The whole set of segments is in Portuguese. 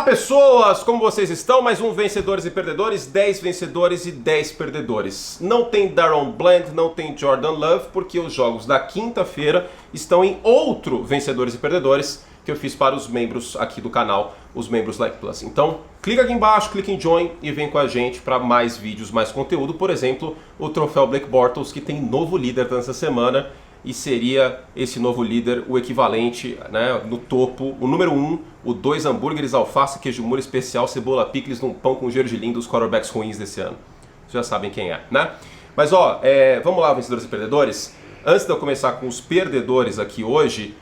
pessoas, como vocês estão? Mais um Vencedores e Perdedores, 10 vencedores e 10 perdedores. Não tem DaRon Bland, não tem Jordan Love, porque os jogos da quinta-feira estão em outro Vencedores e Perdedores que eu fiz para os membros aqui do canal, os membros Like Plus. Então, clica aqui embaixo, clica em Join e vem com a gente para mais vídeos, mais conteúdo. Por exemplo, o Troféu Blake Bortles, que tem novo líder nessa semana. E seria esse novo líder o equivalente, né, no topo, o número 1, o 2 hambúrgueres, alface, queijo molho especial, cebola, picles num pão com gergelim dos quarterbacks ruins desse ano. Vocês já sabem quem é, né? Mas ó, vamos lá, vencedores e perdedores. Antes de eu começar com os perdedores aqui hoje,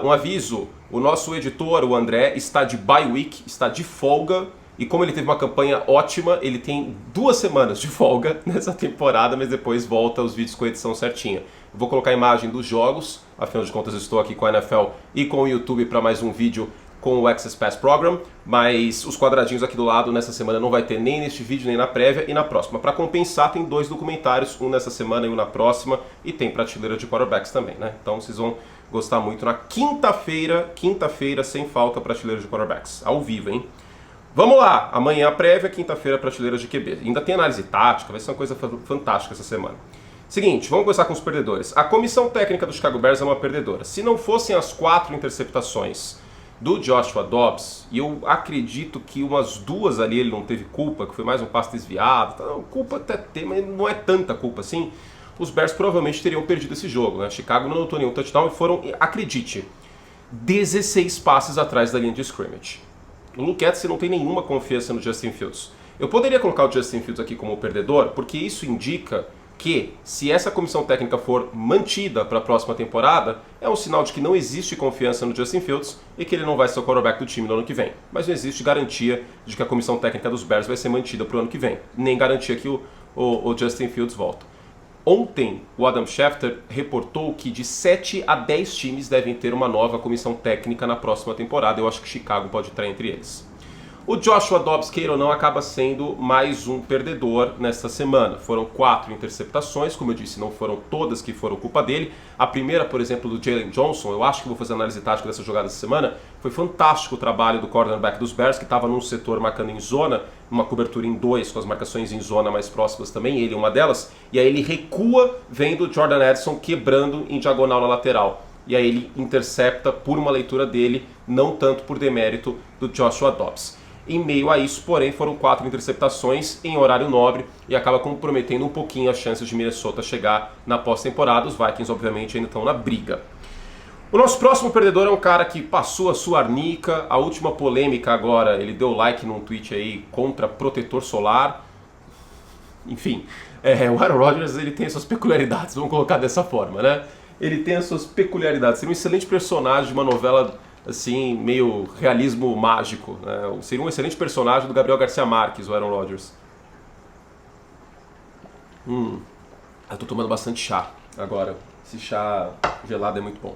um aviso. O nosso editor, o André, está de bye week, está de folga. E como ele teve uma campanha ótima, ele tem 2 semanas de folga nessa temporada, mas depois volta os vídeos com a edição certinha. Eu vou colocar a imagem dos jogos, afinal de contas eu estou aqui com a NFL e com o YouTube para mais um vídeo com o Access Pass Program, mas os quadradinhos aqui do lado nessa semana não vai ter nem neste vídeo, nem na prévia e na próxima. Para compensar, tem 2 documentários, um nessa semana e um na próxima, e tem prateleira de quarterbacks também, né? Então vocês vão gostar muito na quinta-feira, sem falta, prateleira de quarterbacks, ao vivo, hein? Vamos lá, amanhã a prévia, quinta-feira prateleira de QB. Ainda tem análise tática, vai ser uma coisa fantástica essa semana. Seguinte, vamos começar com os perdedores. A comissão técnica do Chicago Bears é uma perdedora. Se não fossem as 4 interceptações do Joshua Dobbs, e eu acredito que umas 2 ali ele não teve culpa, que foi mais um passe desviado, então, culpa até tem, mas não é tanta culpa assim, os Bears provavelmente teriam perdido esse jogo, né? Chicago não anotou nenhum touchdown e foram, acredite, 16 passes atrás da linha de scrimmage. O Luke Getsy não tem nenhuma confiança no Justin Fields. Eu poderia colocar o Justin Fields aqui como perdedor, porque isso indica que, se essa comissão técnica for mantida para a próxima temporada, é um sinal de que não existe confiança no Justin Fields e que ele não vai ser o quarterback do time no ano que vem. Mas não existe garantia de que a comissão técnica dos Bears vai ser mantida para o ano que vem. Nem garantia que o Justin Fields volta. Ontem, o Adam Schefter reportou que de 7 a 10 times devem ter uma nova comissão técnica na próxima temporada. Eu acho que Chicago pode entrar entre eles. O Joshua Dobbs, queira ou não, acaba sendo mais um perdedor nesta semana. Foram 4 interceptações, como eu disse, não foram todas que foram culpa dele. A primeira, por exemplo, do Jalen Johnson, eu acho que vou fazer análise tática dessa jogada essa semana. Foi fantástico o trabalho do cornerback dos Bears, que estava num setor marcando em zona, uma cobertura em 2, com as marcações em zona mais próximas também, ele uma delas. E aí ele recua, vendo o Jordan Edson quebrando em diagonal na lateral. E aí ele intercepta por uma leitura dele, não tanto por demérito do Joshua Dobbs. Em meio a isso, porém, foram 4 interceptações em horário nobre e acaba comprometendo um pouquinho as chances de Minnesota chegar na pós-temporada. Os Vikings, obviamente, ainda estão na briga. O nosso próximo perdedor é um cara que passou a sua arnica. A última polêmica agora, ele deu like num tweet aí contra protetor solar. Enfim, o Aaron Rodgers, ele tem as suas peculiaridades, vamos colocar dessa forma, né? Ele tem as suas peculiaridades. Seria um excelente personagem de uma novela assim, meio realismo mágico, né? Seria um excelente personagem do Gabriel Garcia Marques, o Aaron Rodgers. Eu tô tomando bastante chá agora. Esse chá gelado é muito bom.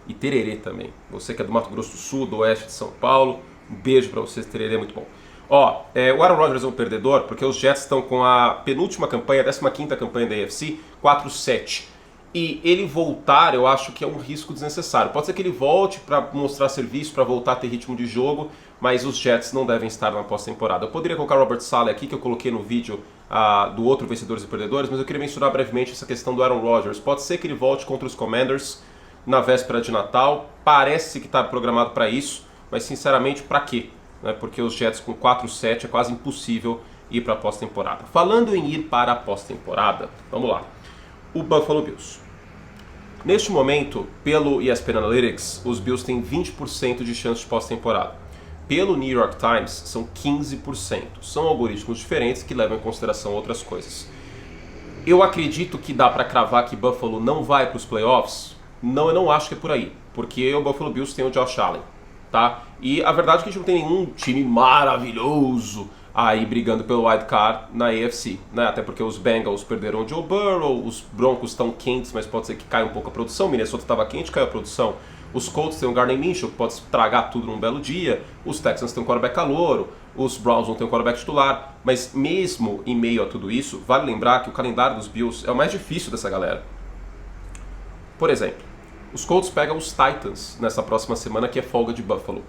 E tererê também. Você que é do Mato Grosso do Sul, do oeste de São Paulo, um beijo pra vocês, tererê é muito bom. Ó, o Aaron Rodgers é um perdedor porque os Jets estão com a penúltima campanha, a 15ª campanha da AFC, 4-7. E ele voltar, eu acho que é um risco desnecessário. Pode ser que ele volte para mostrar serviço, para voltar a ter ritmo de jogo, mas os Jets não devem estar na pós-temporada. Eu poderia colocar o Robert Saleh aqui, que eu coloquei no vídeo do outro Vencedores e Perdedores, mas eu queria mencionar brevemente essa questão do Aaron Rodgers. Pode ser que ele volte contra os Commanders na véspera de Natal. Parece que está programado para isso, mas sinceramente, para quê? Porque os Jets com 4-7 é quase impossível ir para a pós-temporada. Falando em ir para a pós-temporada, vamos lá. O Buffalo Bills. Neste momento, pelo ESPN Analytics, os Bills têm 20% de chance de pós-temporada. Pelo New York Times, são 15%. São algoritmos diferentes que levam em consideração outras coisas. Eu acredito que dá para cravar que Buffalo não vai para os playoffs? Não, eu não acho que é por aí. Porque o Buffalo Bills tem o Josh Allen, tá? E a verdade é que a gente não tem nenhum time maravilhoso aí brigando pelo wild card na AFC, né? Até porque os Bengals perderam o Joe Burrow, os Broncos estão quentes, mas pode ser que caia um pouco a produção. Minnesota estava quente, caiu a produção. Os Colts têm o Gardner Minshew, que pode estragar tudo num belo dia. Os Texans têm um quarterback calouro. Os Browns não têm um quarterback titular. Mas mesmo em meio a tudo isso, vale lembrar que o calendário dos Bills é o mais difícil dessa galera. Por exemplo, os Colts pegam os Titans nessa próxima semana, que é folga de Buffalo.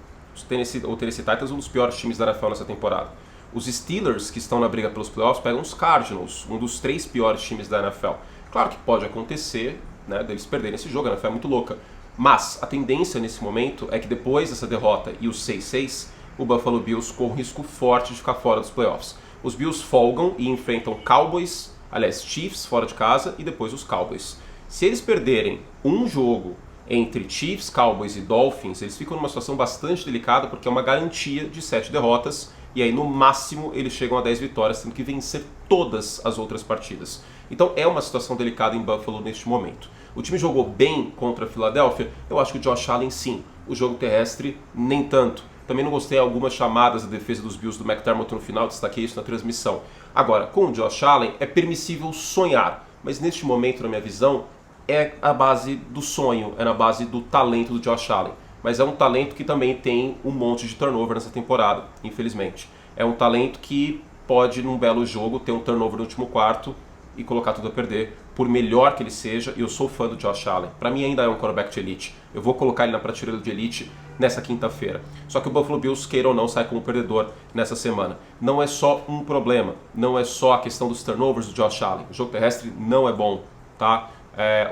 O Tennessee Titans é um dos piores times da NFL nessa temporada. Os Steelers, que estão na briga pelos playoffs, pegam os Cardinals, um dos 3 piores times da NFL. Claro que pode acontecer, né, deles perderem esse jogo, a NFL é muito louca. Mas a tendência nesse momento é que depois dessa derrota e o 6-6, o Buffalo Bills corre um risco forte de ficar fora dos playoffs. Os Bills folgam e enfrentam Cowboys, aliás, Chiefs fora de casa e depois os Cowboys. Se eles perderem um jogo entre Chiefs, Cowboys e Dolphins, eles ficam numa situação bastante delicada porque é uma garantia de 7 derrotas e aí no máximo eles chegam a 10 vitórias, tendo que vencer todas as outras partidas. Então é uma situação delicada em Buffalo neste momento. O time jogou bem contra a Filadélfia? Eu acho que o Josh Allen sim. O jogo terrestre, nem tanto. Também não gostei de algumas chamadas da defesa dos Bills do McDermott no final, destaquei isso na transmissão. Agora, com o Josh Allen é permissível sonhar, mas neste momento, na minha visão, é a base do sonho, é na base do talento do Josh Allen. Mas é um talento que também tem um monte de turnover nessa temporada, infelizmente. É um talento que pode, num belo jogo, ter um turnover no último quarto e colocar tudo a perder, por melhor que ele seja, e eu sou fã do Josh Allen. Para mim ainda é um quarterback de elite. Eu vou colocar ele na prateleira de elite nessa quinta-feira. Só que o Buffalo Bills, queira ou não, sai como perdedor nessa semana. Não é só um problema, não é só a questão dos turnovers do Josh Allen. O jogo terrestre não é bom, tá?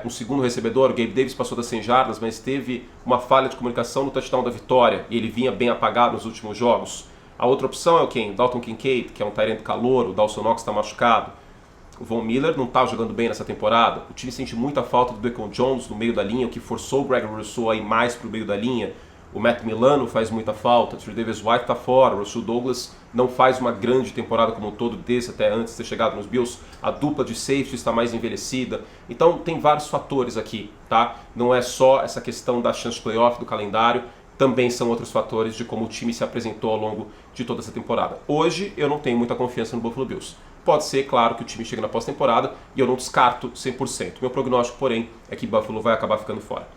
Um segundo recebedor, o Gabe Davis passou das 100 jardas, mas teve uma falha de comunicação no touchdown da vitória, e ele vinha bem apagado nos últimos jogos. A outra opção é o quem? Dalton Kincaid, que é um tight end calouro, o Dawson Knox está machucado. O Von Miller não está jogando bem nessa temporada. O time sente muita falta do Deacon Jones no meio da linha, o que forçou o Greg Rousseau a ir mais para o meio da linha. O Matt Milano faz muita falta. O Trey Davis White está fora. O Russell Douglas não faz uma grande temporada como um todo desse, até antes de ter chegado nos Bills. A dupla de safety está mais envelhecida. Então tem vários fatores aqui, tá? Não é só essa questão da chance de playoff, do calendário. Também são outros fatores de como o time se apresentou ao longo de toda essa temporada. Hoje eu não tenho muita confiança no Buffalo Bills. Pode ser, claro, que o time chegue na pós-temporada e eu não descarto 100%. Meu prognóstico, porém, é que Buffalo vai acabar ficando fora.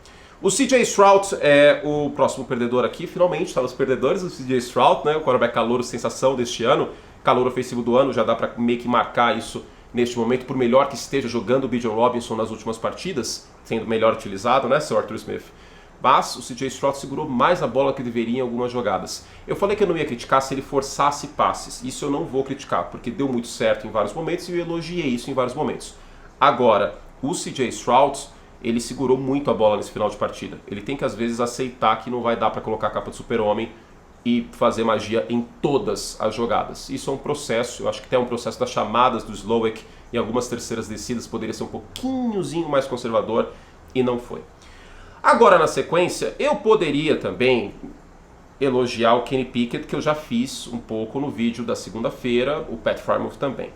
O CJ Stroud é o próximo perdedor aqui, finalmente, está nos perdedores, o CJ Stroud, né, o quarterback calouro sensação deste ano, calouro ofensivo do ano, já dá para meio que marcar isso neste momento, por melhor que esteja jogando o Bijan Robinson nas últimas partidas, sendo melhor utilizado, né, Sr. Arthur Smith. Mas o CJ Stroud segurou mais a bola que deveria em algumas jogadas. Eu falei que eu não ia criticar se ele forçasse passes. Isso eu não vou criticar, porque deu muito certo em vários momentos e eu elogiei isso em vários momentos. Agora, o CJ Stroud, ele segurou muito a bola nesse final de partida. Ele tem que às vezes aceitar que não vai dar para colocar a capa de super-homem e fazer magia em todas as jogadas. Isso é um processo, eu acho que até um processo das chamadas do Slowik em algumas terceiras descidas poderia ser um pouquinhozinho mais conservador e não foi. Agora, na sequência, eu poderia também elogiar o Kenny Pickett, que eu já fiz um pouco no vídeo da segunda-feira, o Pat Frymouth também.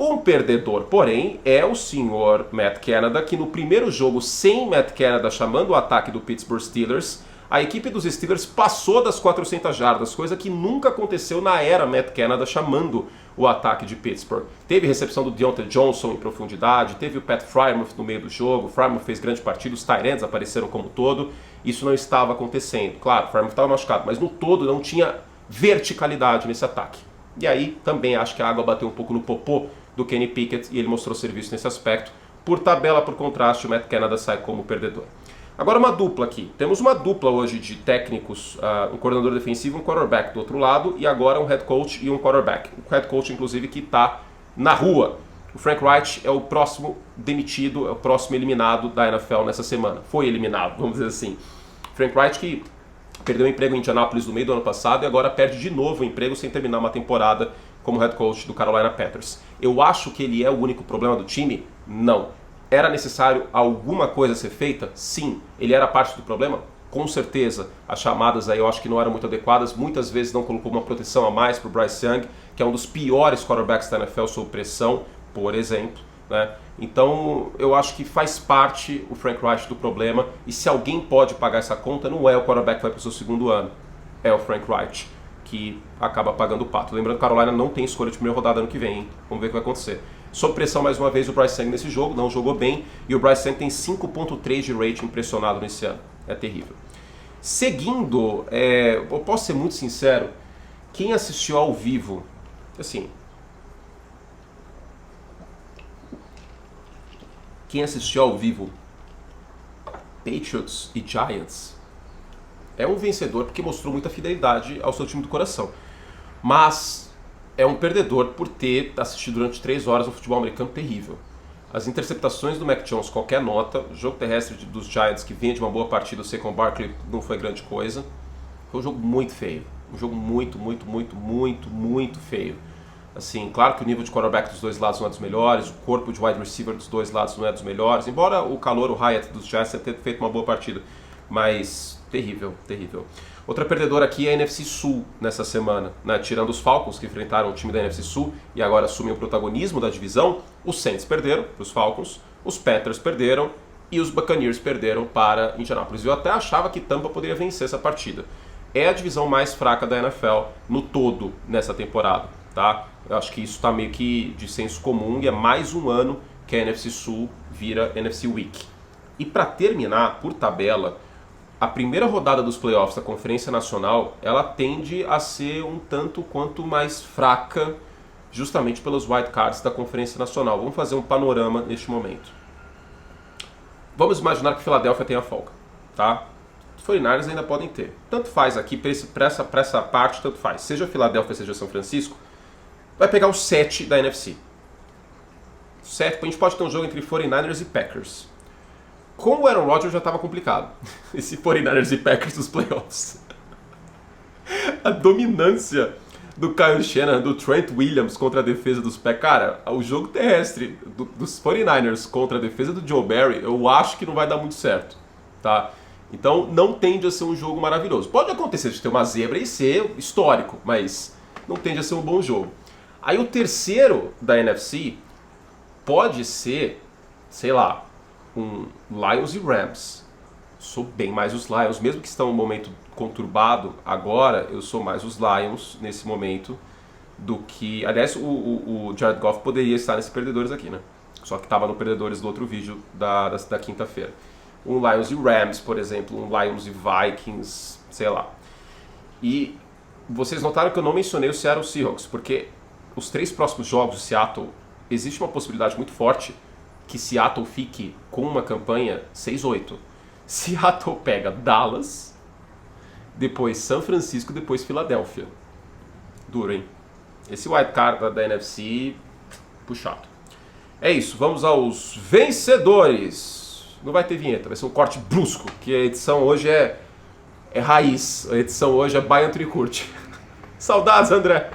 Um perdedor, porém, é o senhor Matt Canada, que no primeiro jogo, sem Matt Canada chamando o ataque do Pittsburgh Steelers, a equipe dos Steelers passou das 400 jardas, coisa que nunca aconteceu na era Matt Canada chamando o ataque de Pittsburgh. Teve recepção do Deontay Johnson em profundidade, teve o Pat Frymouth no meio do jogo, o Frymouth fez grande partida, os tight ends apareceram como todo, isso não estava acontecendo. Claro, o Frymouth estava machucado, mas no todo não tinha verticalidade nesse ataque. E aí também acho que a água bateu um pouco no popô do Kenny Pickett e ele mostrou serviço nesse aspecto. Por tabela, por contraste, o Matt Canada sai como perdedor. Agora uma dupla aqui. Temos uma dupla hoje de técnicos, um coordenador defensivo e um quarterback do outro lado, e agora um head coach e um quarterback. O head coach, inclusive, que está na rua. O Frank Reich é o próximo demitido, é o próximo eliminado da NFL nessa semana. Foi eliminado, vamos dizer assim. Frank Reich que perdeu o emprego em Indianapolis no meio do ano passado e agora perde de novo o emprego sem terminar uma temporada como head coach do Carolina Panthers. Eu acho que ele é o único problema do time? Não. Era necessário alguma coisa ser feita? Sim. Ele era parte do problema? Com certeza. As chamadas aí eu acho que não eram muito adequadas. Muitas vezes não colocou uma proteção a mais para o Bryce Young, que é um dos piores quarterbacks da NFL sob pressão, por exemplo, né? Então eu acho que faz parte o Frank Reich do problema. E se alguém pode pagar essa conta, não é o quarterback que vai para o seu segundo ano. É o Frank Reich, que acaba pagando o pato. Lembrando que Carolina não tem escolha de primeira rodada ano que vem, hein? Vamos ver o que vai acontecer. Sob pressão mais uma vez o Bryce Young nesse jogo, não jogou bem, e o Bryce Young tem 5.3 de rating impressionado nesse ano. É terrível. Seguindo, eu posso ser muito sincero, quem assistiu ao vivo, assim, quem assistiu ao vivo Patriots e Giants, É um vencedor porque mostrou muita fidelidade ao seu time do coração. Mas é um perdedor por ter assistido durante 3 horas um futebol americano terrível. As interceptações do Mac Jones, qualquer nota. O jogo terrestre dos Giants, que vinha de uma boa partida, o Saquon Barkley não foi grande coisa. Foi um jogo muito feio. Um jogo muito feio. Assim, claro que o nível de quarterback dos dois lados não é dos melhores, o corpo de wide receiver dos dois lados não é dos melhores, embora o calor, o Hyatt dos Giants tenha feito uma boa partida. Mas terrível. Outra perdedora aqui é a NFC Sul nessa semana, né? Tirando os Falcons, que enfrentaram o time da NFC Sul e agora assumem o protagonismo da divisão. Os Saints perderam para os Falcons, os Panthers perderam e os Buccaneers perderam para Indianapolis. Eu até achava que Tampa poderia vencer essa partida. É a divisão mais fraca da NFL no todo nessa temporada, tá? Eu acho que isso está meio que de senso comum e é mais um ano que a NFC Sul vira NFC Weak. E para terminar, por tabela, a primeira rodada dos playoffs da Conferência Nacional, ela tende a ser um tanto quanto mais fraca, justamente pelos wildcards da Conferência Nacional. Vamos fazer um panorama neste momento. Vamos imaginar que Filadélfia tenha folga, tá? Os 49ers ainda podem ter. Tanto faz aqui, para essa parte, tanto faz. Seja Filadélfia, seja São Francisco, vai pegar o 7 da NFC. 7, a gente pode ter um jogo entre 49ers e Packers. Com o Aaron Rodgers já estava complicado. Esse 49ers e Packers nos playoffs. A dominância do Kyle Shanahan, do Trent Williams contra a defesa dos Packers. Cara, o jogo terrestre dos 49ers contra a defesa do Joe Barry, eu acho que não vai dar muito certo, tá? Então não tende a ser um jogo maravilhoso. Pode acontecer de ter uma zebra e ser histórico, mas não tende a ser um bom jogo. Aí o terceiro da NFC pode ser, sei lá, um Lions e Rams. Sou bem mais os Lions, mesmo que estão em um momento conturbado agora, eu sou mais os Lions nesse momento do que... Aliás, o Jared Goff poderia estar nesses perdedores aqui, né? Só que estava no perdedores do outro vídeo da quinta-feira. Um Lions e Rams, por exemplo, um Lions e Vikings, sei lá. E vocês notaram que eu não mencionei o Seattle Seahawks, porque os 3 próximos jogos de Seattle, existe uma possibilidade muito forte que Seattle fique com uma campanha 6-8. Seattle pega Dallas, depois São Francisco, depois Filadélfia. Duro, hein? Esse wildcard da NFC, puxado. É isso, vamos aos vencedores. Não vai ter vinheta, vai ser um corte brusco, que a edição hoje é raiz. A edição hoje é by Anthony Curti. Saudades, André.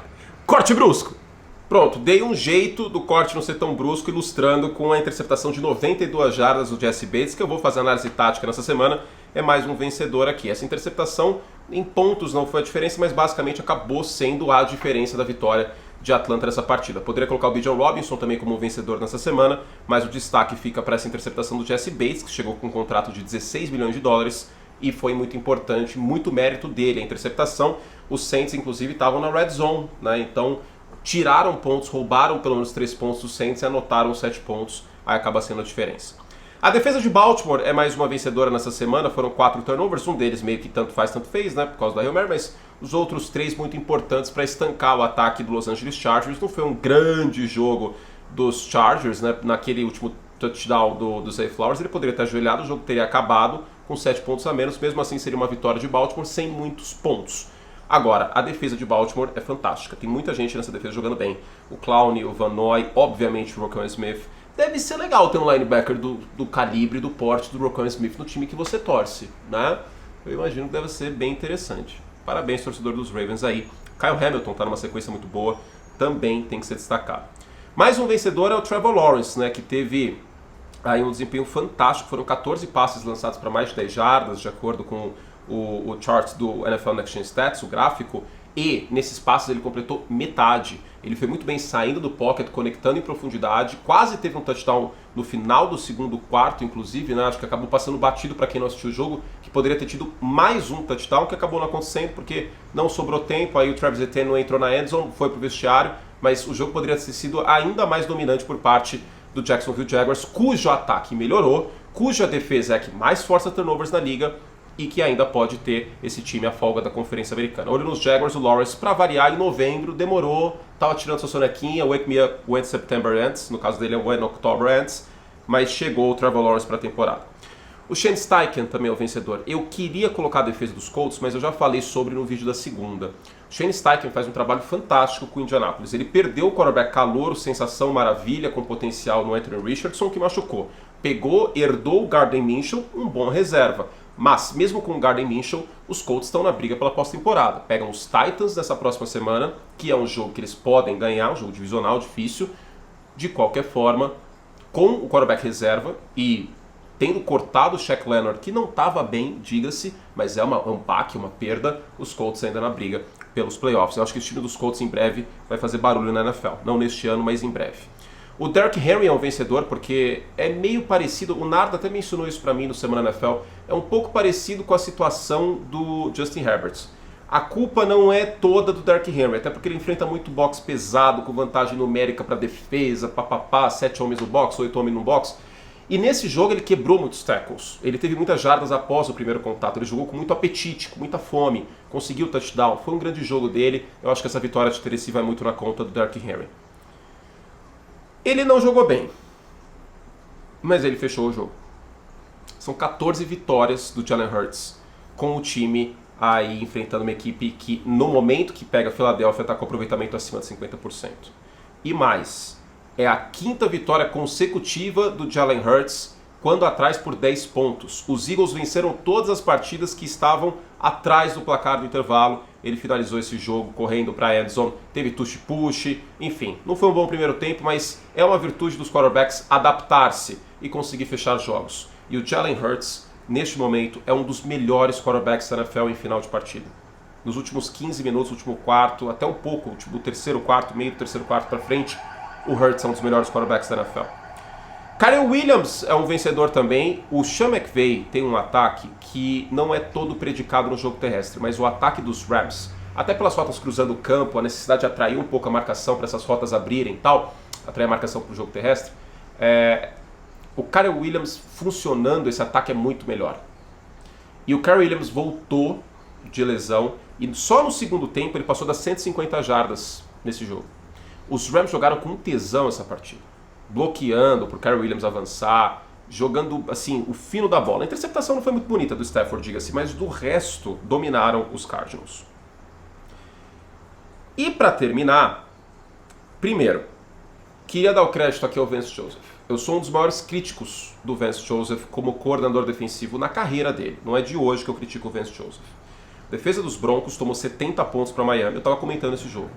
Corte brusco. Pronto, dei um jeito do corte não ser tão brusco, ilustrando com a interceptação de 92 jardas do Jessie Bates, que eu vou fazer análise tática nessa semana, é mais um vencedor aqui. Essa interceptação em pontos não foi a diferença, mas basicamente acabou sendo a diferença da vitória de Atlanta nessa partida. Poderia colocar o Bijan Robinson também como vencedor nessa semana, mas o destaque fica para essa interceptação do Jessie Bates, que chegou com um contrato de 16 milhões de dólares e foi muito importante, muito mérito dele a interceptação. Os Saints, inclusive, estavam na red zone, né? Então tiraram pontos, roubaram pelo menos 3 pontos dos Saints e anotaram 7 pontos, aí acaba sendo a diferença. A defesa de Baltimore é mais uma vencedora nessa semana, foram 4 turnovers, um deles meio que tanto faz, tanto fez, né, por causa da Hail Mary, mas os outros 3 muito importantes para estancar o ataque do Los Angeles Chargers. Não foi um grande jogo dos Chargers, né, naquele último touchdown do Zay Flowers, ele poderia ter ajoelhado, o jogo teria acabado com 7 pontos a menos, mesmo assim seria uma vitória de Baltimore sem muitos pontos. Agora, a defesa de Baltimore é fantástica, tem muita gente nessa defesa jogando bem. O Clowney, o Van Noy, obviamente o Roquan Smith. Deve ser legal ter um linebacker do calibre, do porte do Roquan Smith no time que você torce, né? Eu imagino que deve ser bem interessante. Parabéns, torcedor dos Ravens aí. Kyle Hamilton está numa sequência muito boa, também tem que ser destacado. Mais um vencedor é o Trevor Lawrence, né, que teve aí um desempenho fantástico. Foram 14 passes lançados para mais de 10 jardas, de acordo com o chart do NFL Next Gen Stats, o gráfico, e nesses passes ele completou metade. Ele foi muito bem saindo do pocket, conectando em profundidade, quase teve um touchdown no final do segundo quarto, inclusive, né? Acho que acabou passando batido para quem não assistiu o jogo, que poderia ter tido mais um touchdown, que acabou não acontecendo porque não sobrou tempo. Aí o Travis Etienne não entrou na endzone, foi pro vestiário, mas o jogo poderia ter sido ainda mais dominante por parte do Jacksonville Jaguars, cujo ataque melhorou, cuja defesa é a que mais força turnovers na liga, e que ainda pode ter esse time à folga da Conferência Americana. Olho nos Jaguars, o Lawrence, para variar, em novembro, demorou, tava tirando sua sonequinha, wake me up when September ends, no caso dele é when October ends, mas chegou o Trevor Lawrence para a temporada. O Shane Steichen também é o vencedor. Eu queria colocar a defesa dos Colts, mas eu já falei sobre no vídeo da segunda. O Shane Steichen faz um trabalho fantástico com o Indianapolis. Ele perdeu o quarterback calouro, sensação maravilha, com potencial no Anthony Richardson, que machucou. Herdou o Gardner Minshew, um bom reserva. Mas, mesmo com o Gardner Minshew, os Colts estão na briga pela pós-temporada. Pegam os Titans nessa próxima semana, que é um jogo que eles podem ganhar, um jogo divisional difícil. De qualquer forma, com o quarterback reserva e tendo cortado o Shaq Leonard, que não estava bem, diga-se, mas é um baque, uma perda, os Colts ainda na briga pelos playoffs. Eu acho que o time dos Colts em breve vai fazer barulho na NFL. Não neste ano, mas em breve. O Derrick Henry é um vencedor porque é meio parecido, o Nardo até mencionou isso pra mim no Semana NFL, é um pouco parecido com a situação do Justin Herbert. A culpa não é toda do Derrick Henry, até porque ele enfrenta muito box pesado, com vantagem numérica para defesa, 7 homens no box, 8 homens no box. E nesse jogo ele quebrou muitos tackles. Ele teve muitas jardas após o primeiro contato. Ele jogou com muito apetite, com muita fome. Conseguiu o touchdown. Foi um grande jogo dele. Eu acho que essa vitória de Tennessee vai muito na conta do Derrick Henry. Ele não jogou bem, mas ele fechou o jogo. São 14 vitórias do Jalen Hurts com o time aí enfrentando uma equipe que no momento que pega a Philadelphia está com aproveitamento acima de 50%. E mais, é a 5ª vitória consecutiva do Jalen Hurts quando atrás por 10 pontos. Os Eagles venceram todas as partidas que estavam atrás do placar do intervalo. Ele finalizou esse jogo correndo para a endzone, teve touch-push, enfim. Não foi um bom primeiro tempo, mas é uma virtude dos quarterbacks adaptar-se e conseguir fechar jogos. E o Jalen Hurts, neste momento, é um dos melhores quarterbacks da NFL em final de partida. Nos últimos 15 minutos, último quarto, até um pouco, tipo, do terceiro quarto, meio do terceiro quarto para frente, o Hurts é um dos melhores quarterbacks da NFL. Kyle Williams é um vencedor também. O Sean McVay tem um ataque que não é todo predicado no jogo terrestre, mas o ataque dos Rams, até pelas rotas cruzando o campo, a necessidade de atrair um pouco a marcação para essas rotas abrirem e tal, atrair a marcação para o jogo terrestre, o Kyle Williams funcionando, esse ataque é muito melhor. E o Kyle Williams voltou de lesão e só no segundo tempo ele passou das 150 jardas nesse jogo. Os Rams jogaram com tesão essa partida, bloqueando para o Kyle Williams avançar, jogando assim o fino da bola. A interceptação não foi muito bonita do Stafford, diga-se, mas do resto dominaram os Cardinals. E para terminar, primeiro, queria dar o crédito aqui ao Vance Joseph. Eu sou um dos maiores críticos do Vance Joseph como coordenador defensivo na carreira dele. Não é de hoje que eu critico o Vance Joseph. A defesa dos Broncos tomou 70 pontos para Miami. Eu estava comentando esse jogo.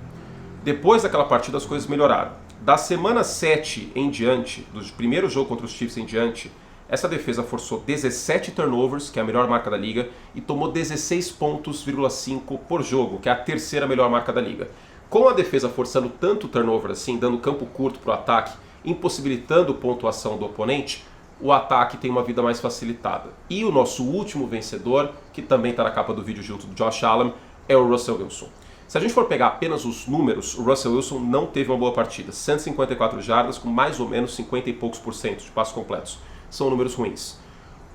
Depois daquela partida as coisas melhoraram. Da semana 7 em diante, do primeiro jogo contra os Chiefs em diante, essa defesa forçou 17 turnovers, que é a melhor marca da liga, e tomou 16 pontos,5 por jogo, que é a terceira melhor marca da liga. Com a defesa forçando tanto turnover assim, dando campo curto para o ataque, impossibilitando pontuação do oponente, o ataque tem uma vida mais facilitada. E o nosso último vencedor, que também está na capa do vídeo junto do Josh Allen, é o Russell Wilson. Se a gente for pegar apenas os números, o Russell Wilson não teve uma boa partida. 154 jardas com mais ou menos 50 e poucos por cento de passos completos. São números ruins.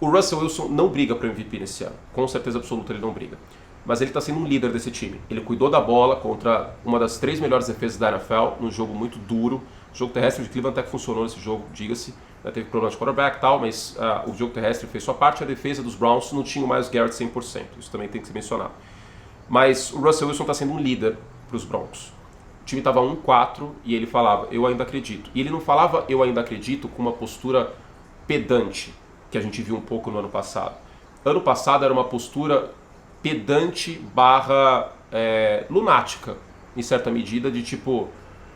O Russell Wilson não briga para o MVP nesse ano. Com certeza absoluta ele não briga. Mas ele está sendo um líder desse time. Ele cuidou da bola contra uma das 3 melhores defesas da NFL, num jogo muito duro. O jogo terrestre de Cleveland até que funcionou nesse jogo, diga-se. Teve problema de quarterback e tal, mas o jogo terrestre fez sua parte. A defesa dos Browns não tinha o Myles Garrett 100%. Isso também tem que ser mencionado. Mas o Russell Wilson está sendo um líder para os Broncos. O time estava 1-4 e ele falava, eu ainda acredito. E ele não falava, eu ainda acredito, com uma postura pedante, que a gente viu um pouco no ano passado. Ano passado era uma postura pedante / lunática, em certa medida, de tipo,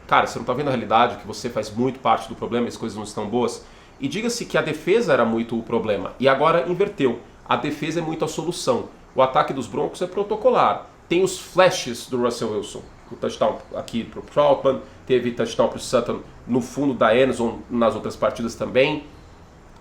cara, você não está vendo a realidade, que você faz muito parte do problema, as coisas não estão boas. E diga-se que a defesa era muito o problema. E agora inverteu. A defesa é muito a solução. O ataque dos Broncos é protocolar. Tem os flashes do Russell Wilson. O touchdown aqui para o Troutman, teve touchdown para o Sutton no fundo da endzone nas outras partidas também.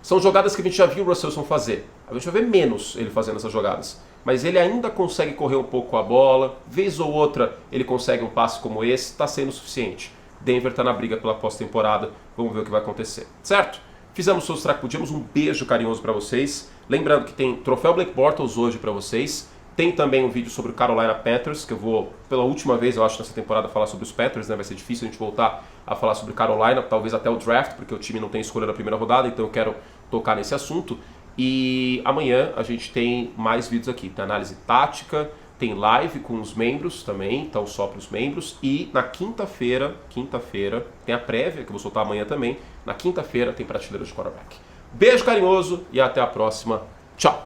São jogadas que a gente já viu o Russell Wilson fazer. A gente vai ver menos ele fazendo essas jogadas. Mas ele ainda consegue correr um pouco com a bola. Vez ou outra ele consegue um passe como esse. Está sendo suficiente. Denver está na briga pela pós-temporada. Vamos ver o que vai acontecer. Certo? Fizemos o que podíamos. Um beijo carinhoso para vocês. Lembrando que tem troféu Blake Bortles hoje para vocês. Tem também um vídeo sobre o Carolina Panthers, que eu vou, pela última vez, eu acho, nessa temporada, falar sobre os Panthers, né? Vai ser difícil a gente voltar a falar sobre Carolina, talvez até o draft, porque o time não tem escolha na primeira rodada, então eu quero tocar nesse assunto. E amanhã a gente tem mais vídeos aqui. Tem análise tática, tem live com os membros também, então só para os membros. E na quinta-feira, tem a prévia que eu vou soltar amanhã também. Na quinta-feira tem prateleira de quarterback. Beijo carinhoso e até a próxima. Tchau!